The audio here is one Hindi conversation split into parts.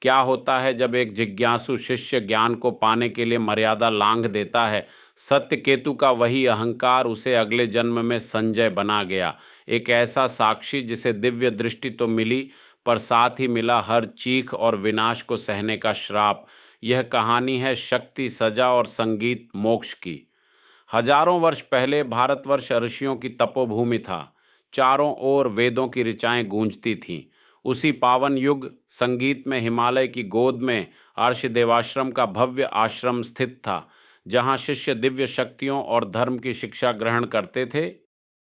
क्या होता है जब एक जिज्ञासु शिष्य ज्ञान को पाने के लिए मर्यादा लांघ देता है? सत्यकेतु का वही अहंकार उसे अगले जन्म में संजय बना गया, एक ऐसा साक्षी जिसे दिव्य दृष्टि तो मिली, पर साथ ही मिला हर चीख और विनाश को सहने का श्राप। यह कहानी है शक्ति, सजा और संगीत मोक्ष की। हजारों वर्ष पहले भारतवर्ष ऋषियों की तपोभूमि था। चारों ओर वेदों की ऋचाएं गूंजती थीं। उसी पावन युग संगीत में हिमालय की गोद में अर्श देवाश्रम का भव्य आश्रम स्थित था, जहाँ शिष्य दिव्य शक्तियों और धर्म की शिक्षा ग्रहण करते थे।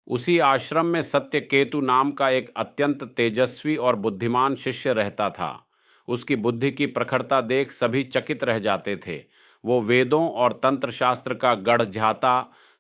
उसी आश्रम में सत्यकेतु नाम का एक अत्यंत तेजस्वी और बुद्धिमान शिष्य रहता था। उसकी बुद्धि की प्रखरता देख सभी चकित रह जाते थे। वो वेदों और तंत्र शास्त्र का गढ़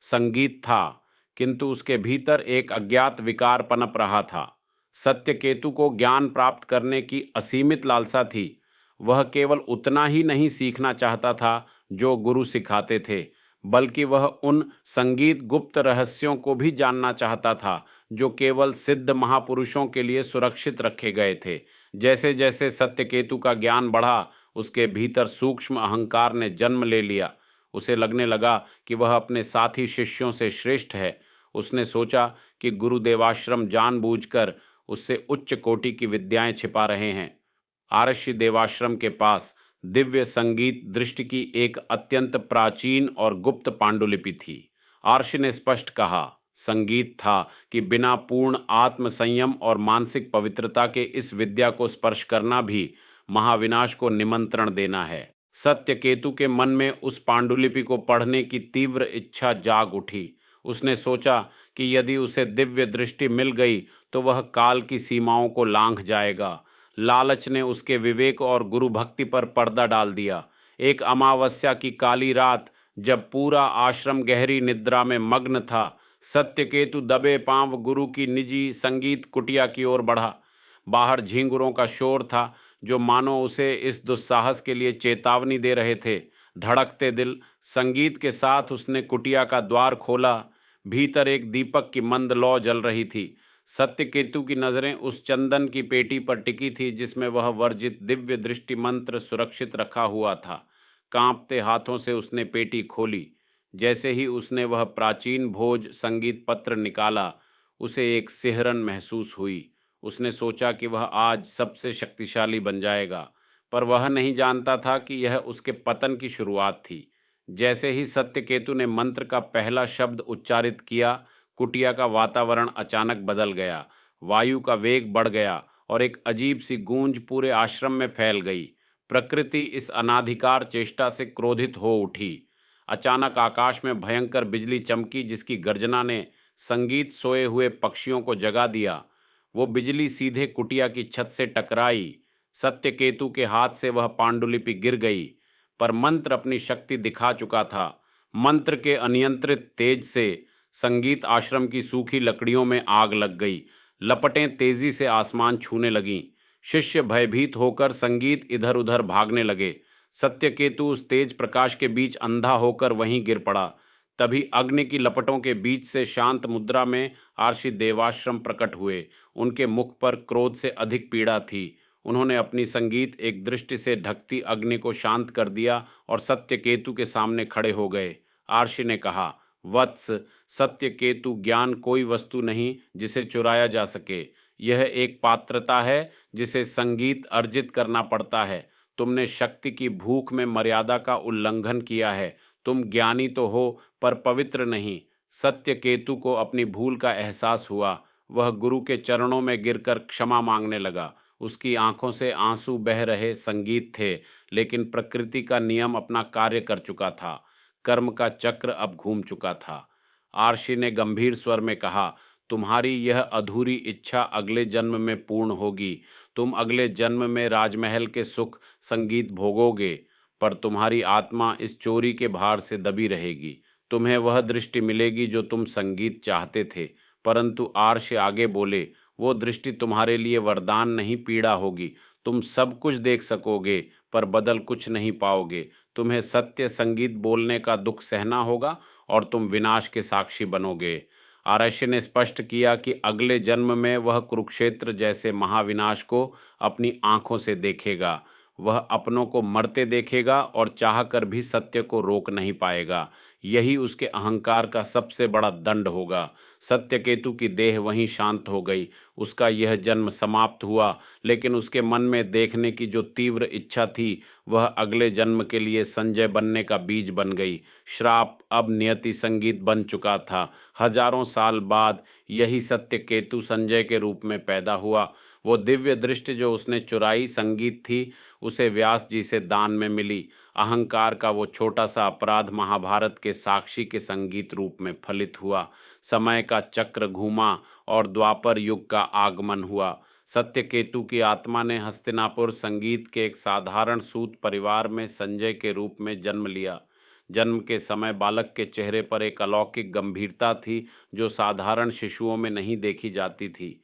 संगीत था, किंतु उसके भीतर एक अज्ञात विकार पनप रहा था। सत्यकेतु को ज्ञान प्राप्त करने की असीमित लालसा थी। वह केवल उतना ही नहीं सीखना चाहता था जो गुरु सिखाते थे, बल्कि वह उन संगीत गुप्त रहस्यों को भी जानना चाहता था जो केवल सिद्ध महापुरुषों के लिए सुरक्षित रखे गए थे। जैसे जैसे सत्यकेतु का ज्ञान बढ़ा, उसके भीतर सूक्ष्म अहंकार ने जन्म ले लिया। उसे लगने लगा कि वह अपने साथी शिष्यों से श्रेष्ठ है। उसने सोचा कि गुरुदेवाश्रम जानबूझकर उससे उच्च कोटि की विद्याएं छिपा रहे हैं। आरष्य देवाश्रम के पास दिव्य संगीत दृष्टि की एक अत्यंत प्राचीन और गुप्त पांडुलिपि थी। आर्ष ने स्पष्ट कहा, संगीत था कि बिना पूर्ण आत्म संयम और मानसिक पवित्रता के इस विद्या को स्पर्श करना भी महाविनाश को निमंत्रण देना है। सत्यकेतु के मन में उस पांडुलिपि को पढ़ने की तीव्र इच्छा जाग उठी। उसने सोचा कि यदि उसे दिव्य दृष्टि मिल गई तो वह काल की सीमाओं को लांघ जाएगा। लालच ने उसके विवेक और गुरु भक्ति पर पर्दा डाल दिया। एक अमावस्या की काली रात, जब पूरा आश्रम गहरी निद्रा में मग्न था, सत्यकेतु दबे पांव गुरु की निजी संगीत कुटिया की ओर बढ़ा। बाहर झींगुरों का शोर था, जो मानो उसे इस दुस्साहस के लिए चेतावनी दे रहे थे। धड़कते दिल संगीत के साथ उसने कुटिया का द्वार खोला। भीतर एक दीपक की मंद लौ जल रही थी। सत्यकेतु की नज़रें उस चंदन की पेटी पर टिकी थी जिसमें वह वर्जित दिव्य दृष्टि मंत्र सुरक्षित रखा हुआ था। कांपते हाथों से उसने पेटी खोली। जैसे ही उसने वह प्राचीन भोज संगीत पत्र निकाला, उसे एक सिहरन महसूस हुई। उसने सोचा कि वह आज सबसे शक्तिशाली बन जाएगा, पर वह नहीं जानता था कि यह उसके पतन की शुरुआत थी। जैसे ही सत्यकेतु ने मंत्र का पहला शब्द उच्चारित किया, कुटिया का वातावरण अचानक बदल गया। वायु का वेग बढ़ गया और एक अजीब सी गूंज पूरे आश्रम में फैल गई। प्रकृति इस अनाधिकार चेष्टा से क्रोधित हो उठी। अचानक आकाश में भयंकर बिजली चमकी, जिसकी गर्जना ने संगीत सोए हुए पक्षियों को जगा दिया। वो बिजली सीधे कुटिया की छत से टकराई। सत्यकेतु के हाथ से वह पांडुलिपि गिर गई, पर मंत्र अपनी शक्ति दिखा चुका था। मंत्र के अनियंत्रित तेज से संगीत आश्रम की सूखी लकड़ियों में आग लग गई। लपटें तेजी से आसमान छूने लगीं। शिष्य भयभीत होकर संगीत इधर उधर भागने लगे। सत्यकेतु उस तेज प्रकाश के बीच अंधा होकर वहीं गिर पड़ा। तभी अग्नि की लपटों के बीच से शांत मुद्रा में आर्षि देवाश्रम प्रकट हुए। उनके मुख पर क्रोध से अधिक पीड़ा थी। उन्होंने अपनी संगीत एक दृष्टि से ढकती अग्नि को शांत कर दिया और सत्यकेतु के सामने खड़े हो गए। आर्षि ने कहा, वत्स, सत्यकेतु, ज्ञान कोई वस्तु नहीं जिसे चुराया जा सके। यह एक पात्रता है जिसे संगीत अर्जित करना पड़ता है। तुमने शक्ति की भूख में मर्यादा का उल्लंघन किया है। तुम ज्ञानी तो हो, पर पवित्र नहीं। सत्यकेतु को अपनी भूल का एहसास हुआ। वह गुरु के चरणों में गिरकर क्षमा मांगने लगा। उसकी आंखों से आंसू बह रहे संगीत थे, लेकिन प्रकृति का नियम अपना कार्य कर चुका था। कर्म का चक्र अब घूम चुका था। आर्षि ने गंभीर स्वर में कहा, तुम्हारी यह अधूरी इच्छा अगले जन्म में पूर्ण होगी। तुम अगले जन्म में राजमहल के सुख संगीत भोगोगे, पर तुम्हारी आत्मा इस चोरी के भार से दबी रहेगी। तुम्हें वह दृष्टि मिलेगी जो तुम संगीत चाहते थे। परंतु आर्ष आगे बोले, वो दृष्टि तुम्हारे लिए वरदान नहीं, पीड़ा होगी। तुम सब कुछ देख सकोगे, पर बदल कुछ नहीं पाओगे। तुम्हें सत्य संगीत बोलने का दुख सहना होगा और तुम विनाश के साक्षी बनोगे। आरष्य ने स्पष्ट किया कि अगले जन्म में वह कुरुक्षेत्र जैसे महाविनाश को अपनी आंखों से देखेगा। वह अपनों को मरते देखेगा और चाहकर भी सत्य को रोक नहीं पाएगा। यही उसके अहंकार का सबसे बड़ा दंड होगा। सत्यकेतु की देह वहीं शांत हो गई। उसका यह जन्म समाप्त हुआ, लेकिन उसके मन में देखने की जो तीव्र इच्छा थी वह अगले जन्म के लिए संजय बनने का बीज बन गई। श्राप अब नियति संगीत बन चुका था। हजारों साल बाद यही सत्यकेतु संजय के रूप में पैदा हुआ। वो दिव्य दृष्टि जो उसने चुराई संगीत थी, उसे व्यास जी से दान में मिली। अहंकार का वो छोटा सा अपराध महाभारत के साक्षी के संगीत रूप में फलित हुआ। समय का चक्र घूमा और द्वापर युग का आगमन हुआ। सत्यकेतु की आत्मा ने हस्तिनापुर संगीत के एक साधारण सूत परिवार में संजय के रूप में जन्म लिया। जन्म के समय बालक के चेहरे पर एक अलौकिक गंभीरता थी जो साधारण शिशुओं में नहीं देखी जाती थी।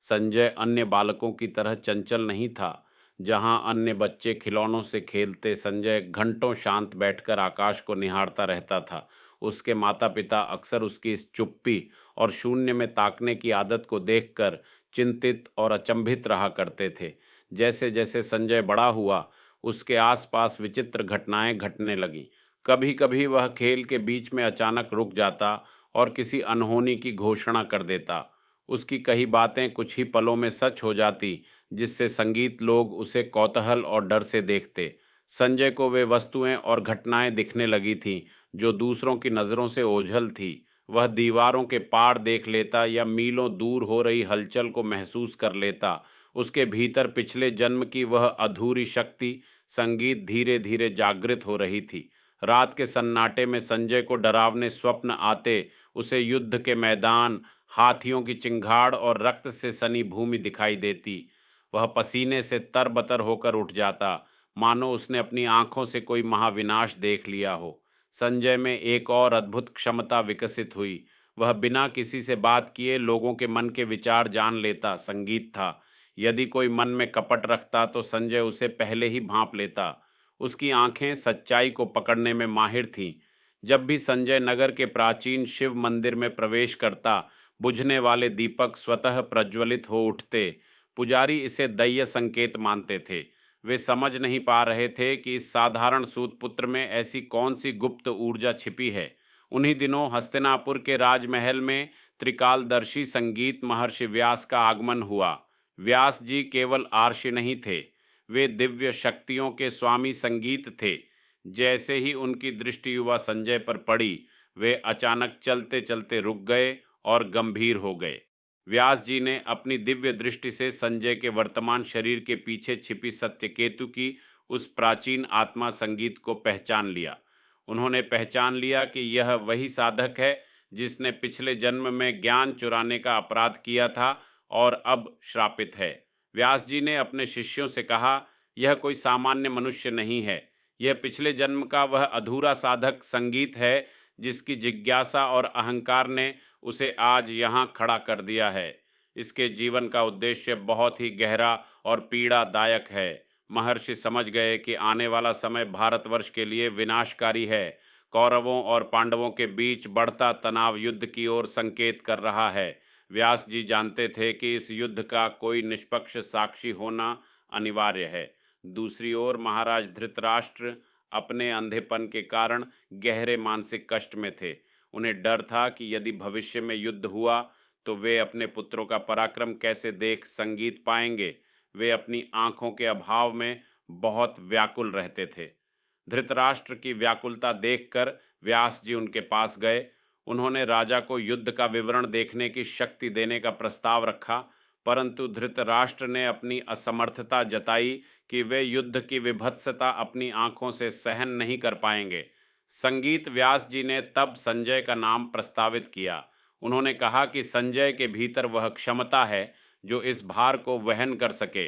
संजय अन्य बालकों की तरह चंचल नहीं था। जहां अन्य बच्चे खिलौनों से खेलते, संजय घंटों शांत बैठकर आकाश को निहारता रहता था। उसके माता पिता अक्सर उसकी इस चुप्पी और शून्य में ताकने की आदत को देखकर चिंतित और अचंभित रहा करते थे। जैसे जैसे संजय बड़ा हुआ, उसके आसपास विचित्र घटनाएं घटने लगीं। कभी कभी वह खेल के बीच में अचानक रुक जाता और किसी अनहोनी की घोषणा कर देता। उसकी कही बातें कुछ ही पलों में सच हो जाती, जिससे संगीत लोग उसे कौतूहल और डर से देखते। संजय को वे वस्तुएं और घटनाएं दिखने लगी थीं जो दूसरों की नज़रों से ओझल थी। वह दीवारों के पार देख लेता या मीलों दूर हो रही हलचल को महसूस कर लेता। उसके भीतर पिछले जन्म की वह अधूरी शक्ति संगीत धीरे धीरे जागृत हो रही थी। रात के सन्नाटे में संजय को डरावने स्वप्न आते। उसे युद्ध के मैदान, हाथियों की चिंगाड़ और रक्त से सनी भूमि दिखाई देती। वह पसीने से तरबतर होकर उठ जाता, मानो उसने अपनी आंखों से कोई महाविनाश देख लिया हो। संजय में एक और अद्भुत क्षमता विकसित हुई। वह बिना किसी से बात किए लोगों के मन के विचार जान लेता। संगीत था, यदि कोई मन में कपट रखता तो संजय उसे पहले ही भांप लेता। उसकी आंखें सच्चाई को पकड़ने में माहिर थीं। जब भी संजय नगर के प्राचीन शिव मंदिर में प्रवेश करता, बुझने वाले दीपक स्वतः प्रज्वलित हो उठते। पुजारी इसे दैय संकेत मानते थे। वे समझ नहीं पा रहे थे कि इस साधारण सूतपुत्र में ऐसी कौन सी गुप्त ऊर्जा छिपी है। उन्हीं दिनों हस्तिनापुर के राजमहल में त्रिकालदर्शी संगीत महर्षि व्यास का आगमन हुआ। व्यास जी केवल आर्षि नहीं थे, वे दिव्य शक्तियों के स्वामी संगीत थे। जैसे ही उनकी दृष्टि युवा संजय पर पड़ी, वे अचानक चलते चलते रुक गए और गंभीर हो गए। व्यास जी ने अपनी दिव्य दृष्टि से संजय के वर्तमान शरीर के पीछे छिपी सत्यकेतु की उस प्राचीन आत्मा संगीत को पहचान लिया। उन्होंने पहचान लिया कि यह वही साधक है जिसने पिछले जन्म में ज्ञान चुराने का अपराध किया था और अब श्रापित है। व्यास जी ने अपने शिष्यों से कहा, यह कोई सामान्य मनुष्य नहीं है। यह पिछले जन्म का वह अधूरा साधक संगीत है जिसकी जिज्ञासा और अहंकार ने उसे आज यहाँ खड़ा कर दिया है। इसके जीवन का उद्देश्य बहुत ही गहरा और पीड़ादायक है। महर्षि समझ गए कि आने वाला समय भारतवर्ष के लिए विनाशकारी है। कौरवों और पांडवों के बीच बढ़ता तनाव युद्ध की ओर संकेत कर रहा है। व्यास जी जानते थे कि इस युद्ध का कोई निष्पक्ष साक्षी होना अनिवार्य है। दूसरी ओर महाराज धृतराष्ट्र अपने अंधेपन के कारण गहरे मानसिक कष्ट में थे। उन्हें डर था कि यदि भविष्य में युद्ध हुआ तो वे अपने पुत्रों का पराक्रम कैसे देख संगीत पाएंगे। वे अपनी आंखों के अभाव में बहुत व्याकुल रहते थे। धृतराष्ट्र की व्याकुलता देखकर व्यास जी उनके पास गए। उन्होंने राजा को युद्ध का विवरण देखने की शक्ति देने का प्रस्ताव रखा, परंतु धृतराष्ट्र ने अपनी असमर्थता जताई कि वे युद्ध की विभत्सता अपनी आंखों से सहन नहीं कर पाएंगे। संगीत व्यास जी ने तब संजय का नाम प्रस्तावित किया। उन्होंने कहा कि संजय के भीतर वह क्षमता है जो इस भार को वहन कर सके।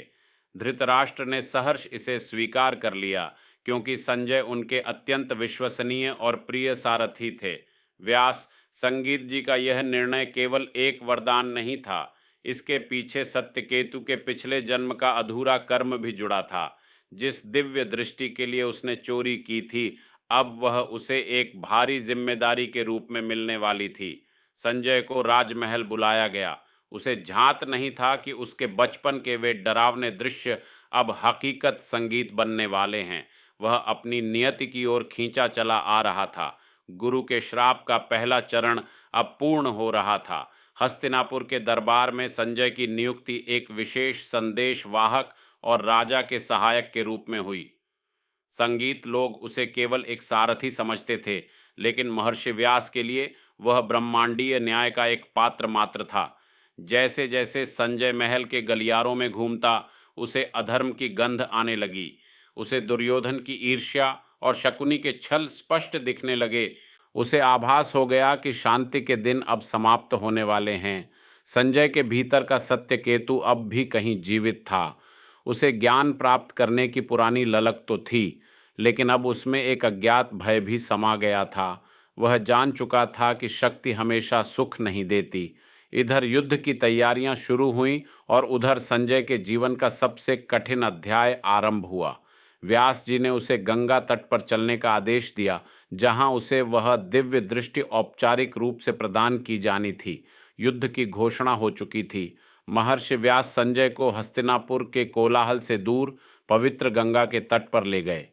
धृतराष्ट्र ने सहर्ष इसे स्वीकार कर लिया, क्योंकि संजय उनके अत्यंत विश्वसनीय और प्रिय सारथी थे। व्यास, संगीत जी का यह निर्णय केवल एक वरदान नहीं था, इसके पीछे सत्यकेतु के पिछले जन्म का अधूरा कर्म भी जुड़ा था। जिस दिव्य दृष्टि के लिए उसने चोरी की थी, अब वह उसे एक भारी जिम्मेदारी के रूप में मिलने वाली थी। संजय को राजमहल बुलाया गया। उसे झांत नहीं था कि उसके बचपन के वे डरावने दृश्य अब हकीकत संगीत बनने वाले हैं। वह अपनी नियति की ओर खींचा चला आ रहा था। गुरु के श्राप का पहला चरण अब पूर्ण हो रहा था। हस्तिनापुर के दरबार में संजय की नियुक्ति एक विशेष संदेश वाहक और राजा के सहायक के रूप में हुई। संगीत लोग उसे केवल एक सारथी समझते थे, लेकिन महर्षि व्यास के लिए वह ब्रह्मांडीय न्याय का एक पात्र मात्र था। जैसे जैसे संजय महल के गलियारों में घूमता, उसे अधर्म की गंध आने लगी। उसे दुर्योधन की ईर्ष्या और शकुनी के छल स्पष्ट दिखने लगे। उसे आभास हो गया कि शांति के दिन अब समाप्त होने वाले हैं। संजय के भीतर का सत्य केतु अब भी कहीं जीवित था। उसे ज्ञान प्राप्त करने की पुरानी ललक तो थी, लेकिन अब उसमें एक अज्ञात भय भी समा गया था। वह जान चुका था कि शक्ति हमेशा सुख नहीं देती। इधर युद्ध की तैयारियां शुरू हुईं और उधर संजय के जीवन का सबसे कठिन अध्याय आरंभ हुआ। व्यास जी ने उसे गंगा तट पर चलने का आदेश दिया, जहां उसे वह दिव्य दृष्टि औपचारिक रूप से प्रदान की जानी थी। युद्ध की घोषणा हो चुकी थी। महर्षि व्यास संजय को हस्तिनापुर के कोलाहल से दूर पवित्र गंगा के तट पर ले गए।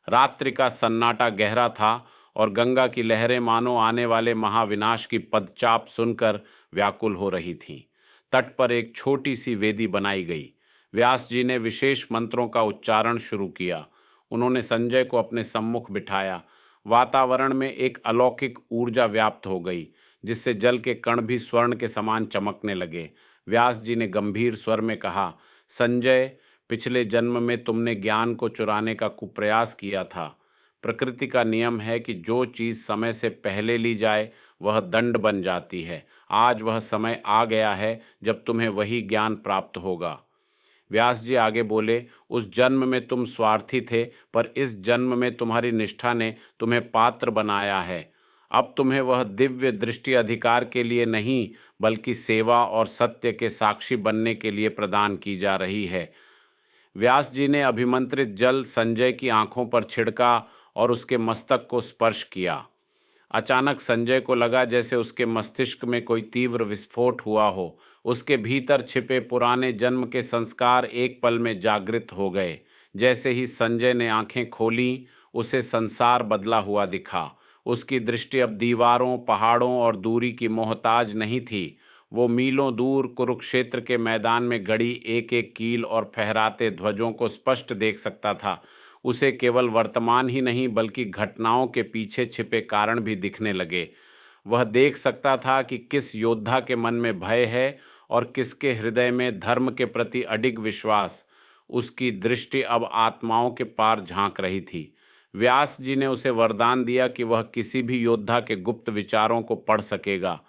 रात्रि का सन्नाटा गहरा था और गंगा की लहरें मानो आने वाले महाविनाश की पदचाप सुनकर व्याकुल हो रही थीं। तट पर एक छोटी सी वेदी बनाई गई। व्यास जी ने विशेष मंत्रों का उच्चारण शुरू किया। उन्होंने संजय को अपने सम्मुख बिठाया। वातावरण में एक अलौकिक ऊर्जा व्याप्त हो गई, जिससे जल के कण भी स्वर्ण के समान चमकने लगे। व्यास जी ने गंभीर स्वर में कहा, संजय, पिछले जन्म में तुमने ज्ञान को चुराने का कुप्रयास किया था। प्रकृति का नियम है कि जो चीज़ समय से पहले ली जाए वह दंड बन जाती है। आज वह समय आ गया है जब तुम्हें वही ज्ञान प्राप्त होगा। व्यास जी आगे बोले, उस जन्म में तुम स्वार्थी थे, पर इस जन्म में तुम्हारी निष्ठा ने तुम्हें पात्र बनाया है। अब तुम्हें वह दिव्य दृष्टि अधिकार के लिए नहीं, बल्कि सेवा और सत्य के साक्षी बनने के लिए प्रदान की जा रही है। व्यास जी ने अभिमंत्रित जल संजय की आंखों पर छिड़का और उसके मस्तक को स्पर्श किया। अचानक संजय को लगा जैसे उसके मस्तिष्क में कोई तीव्र विस्फोट हुआ हो। उसके भीतर छिपे पुराने जन्म के संस्कार एक पल में जागृत हो गए। जैसे ही संजय ने आंखें खोलीं, उसे संसार बदला हुआ दिखा। उसकी दृष्टि अब दीवारों, पहाड़ों और दूरी की मोहताज नहीं थी। वो मीलों दूर कुरुक्षेत्र के मैदान में गड़ी एक एक कील और फहराते ध्वजों को स्पष्ट देख सकता था। उसे केवल वर्तमान ही नहीं, बल्कि घटनाओं के पीछे छिपे कारण भी दिखने लगे। वह देख सकता था कि किस योद्धा के मन में भय है और किसके हृदय में धर्म के प्रति अडिग विश्वास। उसकी दृष्टि अब आत्माओं के पार झांक रही थी। व्यास जी ने उसे वरदान दिया कि वह किसी भी योद्धा के गुप्त विचारों को पढ़ सकेगा।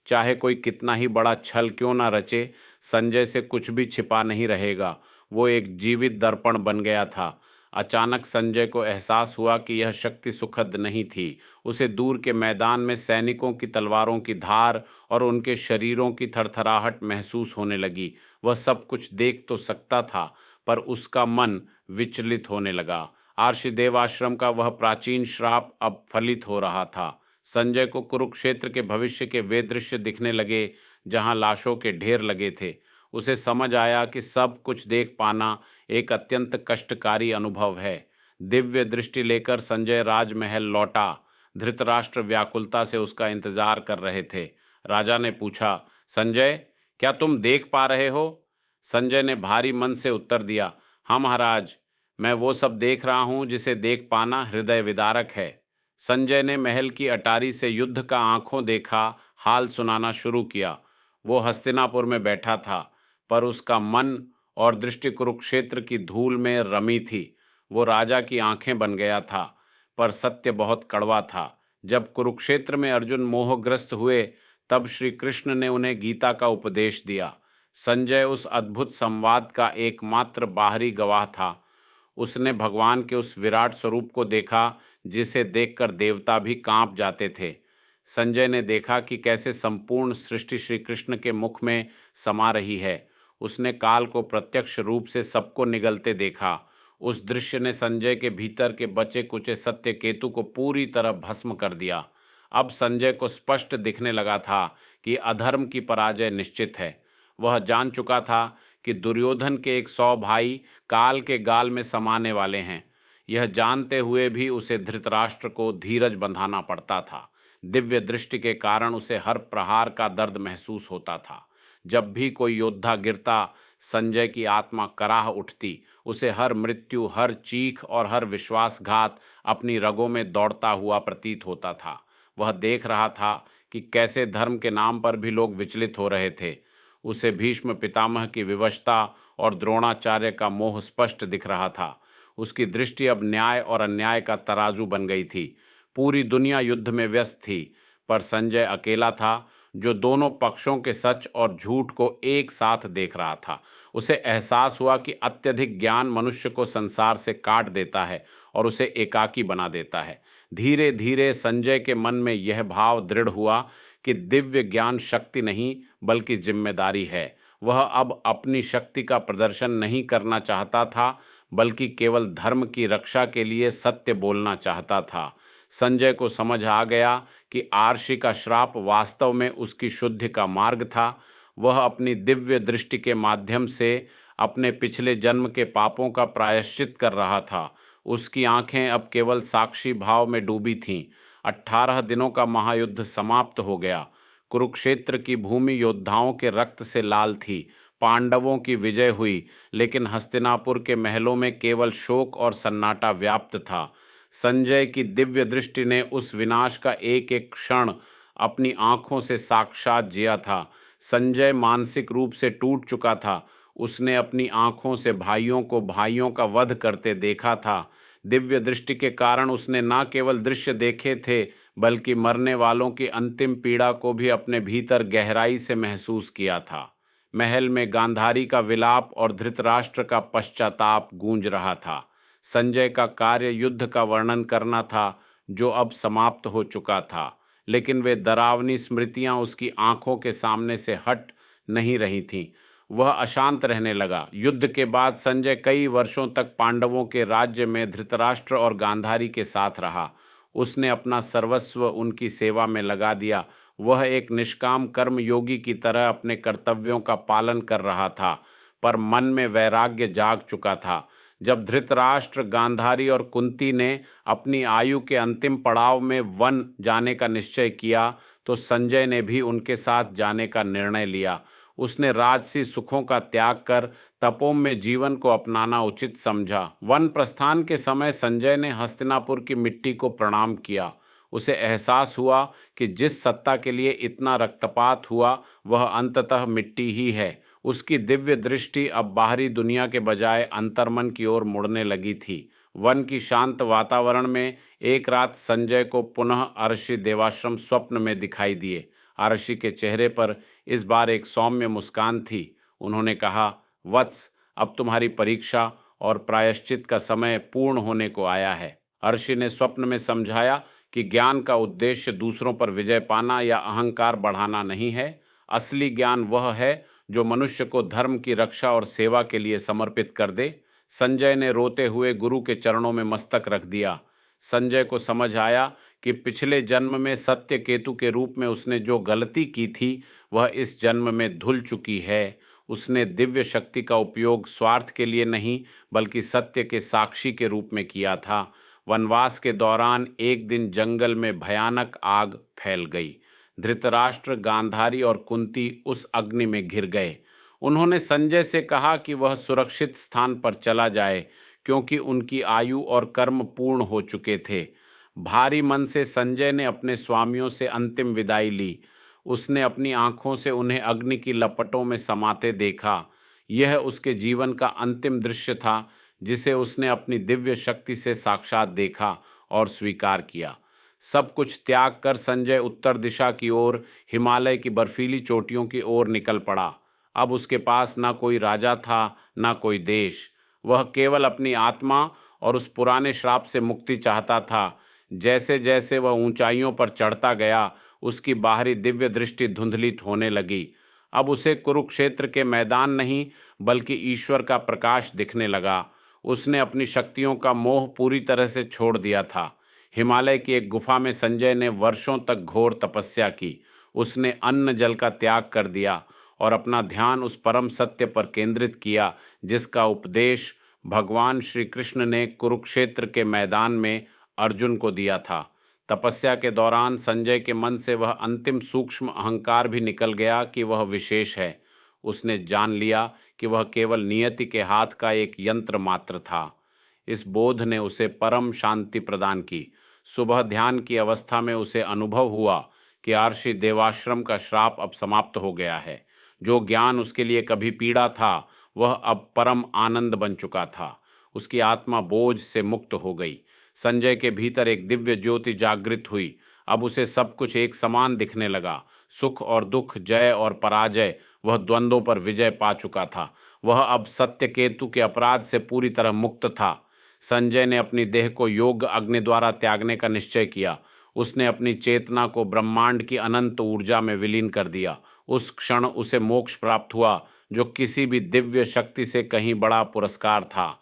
चाहे कोई कितना ही बड़ा छल क्यों न रचे, संजय से कुछ भी छिपा नहीं रहेगा। वो एक जीवित दर्पण बन गया था। अचानक संजय को एहसास हुआ कि यह शक्ति सुखद नहीं थी। उसे दूर के मैदान में सैनिकों की तलवारों की धार और उनके शरीरों की थरथराहट महसूस होने लगी। वह सब कुछ देख तो सकता था, पर उसका मन विचलित होने लगा। आर्षदेव आश्रम का वह प्राचीन श्राप अब फलित हो रहा था। संजय को कुरुक्षेत्र के भविष्य के वे दृश्य दिखने लगे जहां लाशों के ढेर लगे थे। उसे समझ आया कि सब कुछ देख पाना एक अत्यंत कष्टकारी अनुभव है। दिव्य दृष्टि लेकर संजय राजमहल लौटा। धृतराष्ट्र व्याकुलता से उसका इंतजार कर रहे थे। राजा ने पूछा, संजय, क्या तुम देख पा रहे हो? संजय ने भारी मन से उत्तर दिया, हाँ महाराज, मैं वो सब देख रहा हूँ जिसे देख पाना हृदय विदारक है। संजय ने महल की अटारी से युद्ध का आंखों देखा हाल सुनाना शुरू किया। वो हस्तिनापुर में बैठा था, पर उसका मन और दृष्टि कुरुक्षेत्र की धूल में रमी थी। वो राजा की आंखें बन गया था, पर सत्य बहुत कड़वा था। जब कुरुक्षेत्र में अर्जुन मोहग्रस्त हुए, तब श्री कृष्ण ने उन्हें गीता का उपदेश दिया। संजय उस अद्भुत संवाद का एकमात्र बाहरी गवाह था। उसने भगवान के उस विराट स्वरूप को देखा जिसे देखकर देवता भी कांप जाते थे। संजय ने देखा कि कैसे संपूर्ण सृष्टि श्री कृष्ण के मुख में समा रही है। उसने काल को प्रत्यक्ष रूप से सबको निगलते देखा। उस दृश्य ने संजय के भीतर के बचे कुचे सत्य केतु को पूरी तरह भस्म कर दिया। अब संजय को स्पष्ट दिखने लगा था कि अधर्म की पराजय निश्चित है। वह जान चुका था कि दुर्योधन के 100 भाई काल के गाल में समाने वाले हैं। यह जानते हुए भी उसे धृतराष्ट्र को धीरज बंधाना पड़ता था। दिव्य दृष्टि के कारण उसे हर प्रहार का दर्द महसूस होता था। जब भी कोई योद्धा गिरता, संजय की आत्मा कराह उठती। उसे हर मृत्यु, हर चीख और हर विश्वासघात अपनी रगों में दौड़ता हुआ प्रतीत होता था। वह देख रहा था कि कैसे धर्म के नाम पर भी लोग विचलित हो रहे थे। उसे भीष्म पितामह की विवशता और द्रोणाचार्य का मोह स्पष्ट दिख रहा था। उसकी दृष्टि अब न्याय और अन्याय का तराजू बन गई थी। पूरी दुनिया युद्ध में व्यस्त थी, पर संजय अकेला था जो दोनों पक्षों के सच और झूठ को एक साथ देख रहा था। उसे एहसास हुआ कि अत्यधिक ज्ञान मनुष्य को संसार से काट देता है और उसे एकाकी बना देता है। धीरे धीरे संजय के मन में यह भाव दृढ़ हुआ कि दिव्य ज्ञान शक्ति नहीं बल्कि जिम्मेदारी है। वह अब अपनी शक्ति का प्रदर्शन नहीं करना चाहता था, बल्कि केवल धर्म की रक्षा के लिए सत्य बोलना चाहता था। संजय को समझ आ गया कि आर्षि का श्राप वास्तव में उसकी शुद्धि का मार्ग था। वह अपनी दिव्य दृष्टि के माध्यम से अपने पिछले जन्म के पापों का प्रायश्चित कर रहा था। उसकी आंखें अब केवल साक्षी भाव में डूबी थीं। 18 दिनों का महायुद्ध समाप्त हो गया। कुरुक्षेत्र की भूमि योद्धाओं के रक्त से लाल थी। पांडवों की विजय हुई, लेकिन हस्तिनापुर के महलों में केवल शोक और सन्नाटा व्याप्त था। संजय की दिव्य दृष्टि ने उस विनाश का एक एक क्षण अपनी आंखों से साक्षात जिया था। संजय मानसिक रूप से टूट चुका था। उसने अपनी आंखों से भाइयों को भाइयों का वध करते देखा था। दिव्य दृष्टि के कारण उसने न केवल दृश्य देखे थे, बल्कि मरने वालों की अंतिम पीड़ा को भी अपने भीतर गहराई से महसूस किया था। महल में गांधारी का विलाप और धृतराष्ट्र का पश्चाताप गूंज रहा था। संजय का कार्य युद्ध का वर्णन करना था, जो अब समाप्त हो चुका था, लेकिन वे डरावनी स्मृतियां उसकी आंखों के सामने से हट नहीं रही थीं। वह अशांत रहने लगा। युद्ध के बाद संजय कई वर्षों तक पांडवों के राज्य में धृतराष्ट्र और गांधारी के साथ रहा। उसने अपना सर्वस्व उनकी सेवा में लगा दिया। वह एक निष्काम कर्म योगी की तरह अपने कर्तव्यों का पालन कर रहा था, पर मन में वैराग्य जाग चुका था। जब धृतराष्ट्र, गांधारी और कुंती ने अपनी आयु के अंतिम पड़ाव में वन जाने का निश्चय किया, तो संजय ने भी उनके साथ जाने का निर्णय लिया। उसने राजसी सुखों का त्याग कर तपोमय जीवन को अपनाना उचित समझा। वन प्रस्थान के समय संजय ने हस्तिनापुर की मिट्टी को प्रणाम किया। उसे एहसास हुआ कि जिस सत्ता के लिए इतना रक्तपात हुआ, वह अंततः मिट्टी ही है। उसकी दिव्य दृष्टि अब बाहरी दुनिया के बजाय अंतर्मन की ओर मुड़ने लगी थी। वन की शांत वातावरण में एक रात संजय को पुनः अर्षि देवाश्रम स्वप्न में दिखाई दिए। अर्षि के चेहरे पर इस बार एक सौम्य मुस्कान थी। उन्होंने कहा, वत्स, अब तुम्हारी परीक्षा और प्रायश्चित का समय पूर्ण होने को आया है। अर्षि ने स्वप्न में समझाया कि ज्ञान का उद्देश्य दूसरों पर विजय पाना या अहंकार बढ़ाना नहीं है। असली ज्ञान वह है जो मनुष्य को धर्म की रक्षा और सेवा के लिए समर्पित कर दे। संजय ने रोते हुए गुरु के चरणों में मस्तक रख दिया। संजय को समझ आया कि पिछले जन्म में सत्य केतु के रूप में उसने जो गलती की थी, वह इस जन्म में धुल चुकी है। उसने दिव्य शक्ति का उपयोग स्वार्थ के लिए नहीं, बल्कि सत्य के साक्षी के रूप में किया था। वनवास के दौरान एक दिन जंगल में भयानक आग फैल गई। धृतराष्ट्र, गांधारी और कुंती उस अग्नि में घिर गए। उन्होंने संजय से कहा कि वह सुरक्षित स्थान पर चला जाए, क्योंकि उनकी आयु और कर्म पूर्ण हो चुके थे। भारी मन से संजय ने अपने स्वामियों से अंतिम विदाई ली। उसने अपनी आंखों से उन्हें अग्नि की लपटों में समाते देखा। यह उसके जीवन का अंतिम दृश्य था, जिसे उसने अपनी दिव्य शक्ति से साक्षात देखा और स्वीकार किया। सब कुछ त्याग कर संजय उत्तर दिशा की ओर, हिमालय की बर्फीली चोटियों की ओर निकल पड़ा। अब उसके पास ना कोई राजा था, ना कोई देश। वह केवल अपनी आत्मा और उस पुराने श्राप से मुक्ति चाहता था। जैसे जैसे वह ऊंचाइयों पर चढ़ता गया, उसकी बाहरी दिव्य दृष्टि धुंधलित होने लगी। अब उसे कुरुक्षेत्र के मैदान नहीं, बल्कि ईश्वर का प्रकाश दिखने लगा। उसने अपनी शक्तियों का मोह पूरी तरह से छोड़ दिया था। हिमालय की एक गुफा में संजय ने वर्षों तक घोर तपस्या की। उसने अन्न जल का त्याग कर दिया और अपना ध्यान उस परम सत्य पर केंद्रित किया जिसका उपदेश भगवान श्री कृष्ण ने कुरुक्षेत्र के मैदान में अर्जुन को दिया था। तपस्या के दौरान संजय के मन से वह अंतिम सूक्ष्म अहंकार भी निकल गया कि वह विशेष है। उसने जान लिया कि वह केवल नियति के हाथ का एक यंत्र मात्र था। इस बोध ने उसे परम शांति प्रदान की। सुबह ध्यान की अवस्था में उसे अनुभव हुआ कि आर्षि देवाश्रम का श्राप अब समाप्त हो गया है। जो ज्ञान उसके लिए कभी पीड़ा था वह अब परम आनंद बन चुका था। उसकी आत्मा बोझ से मुक्त हो गई। संजय के भीतर एक दिव्य ज्योति जागृत हुई। अब उसे सब कुछ एक समान दिखने लगा। सुख और दुख, जय और पराजय, वह द्वंद्वों पर विजय पा चुका था। वह अब सत्यकेतु के अपराध से पूरी तरह मुक्त था। संजय ने अपनी देह को योग अग्नि द्वारा त्यागने का निश्चय किया। उसने अपनी चेतना को ब्रह्मांड की अनंत ऊर्जा में विलीन कर दिया। उस क्षण उसे मोक्ष प्राप्त हुआ, जो किसी भी दिव्य शक्ति से कहीं बड़ा पुरस्कार था।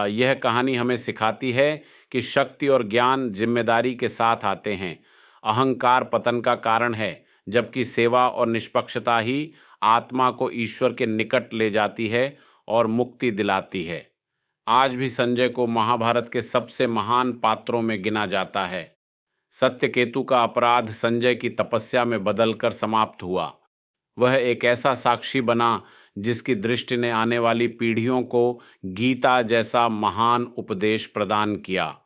यह कहानी हमें सिखाती है कि शक्ति और ज्ञान जिम्मेदारी के साथ आते हैं। अहंकार पतन का कारण है, जबकि सेवा और निष्पक्षता ही आत्मा को ईश्वर के निकट ले जाती है और मुक्ति दिलाती है। आज भी संजय को महाभारत के सबसे महान पात्रों में गिना जाता है। सत्यकेतु का अपराध संजय की तपस्या में बदलकर समाप्त हुआ। वह एक ऐसा साक्षी बना जिसकी दृष्टि ने आने वाली पीढ़ियों को गीता जैसा महान उपदेश प्रदान किया।